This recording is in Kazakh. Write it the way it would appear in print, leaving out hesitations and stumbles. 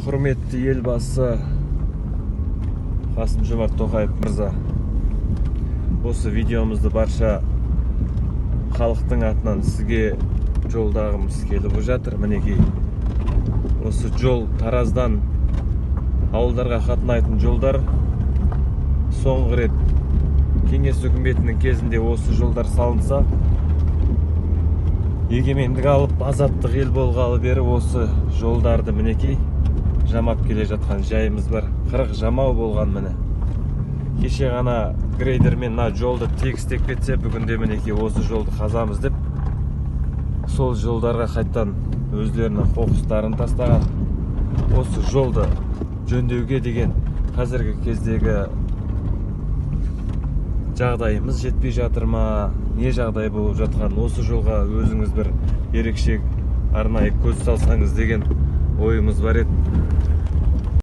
Құрметті елбасы Қасым-Жомарт Тоқаев мырза, осы видеомызды барша халықтың атынан сізге жолдағымыз келіп жатыр. Мінекей осы жол Тараздан ауылдарға қатынайтын жолдар. Соңғы рет Кеңес үкіметінің кезінде осы жолдар салынса, егемендік алып азаттық ел болғалы бері осы жолдарды мінекей жамап келе жатқан жайымыз бар. 40 жамау болған міне. Кеше ғана грейдермен жолды тегістеп кетсе, бүгінде мінекей осы жолды қазамыз деп сол жолдарға қайттан өздерінің қоқыстарын тастаған. Осы жолды жөндеуге деген қазіргі кездегі жағдайымыз жетпей жатыр ма, не жағдай болып жатқан, осы жолға өзіңіз бір ерекше арнайы көз салсаңыз деген ойымыз бар еді.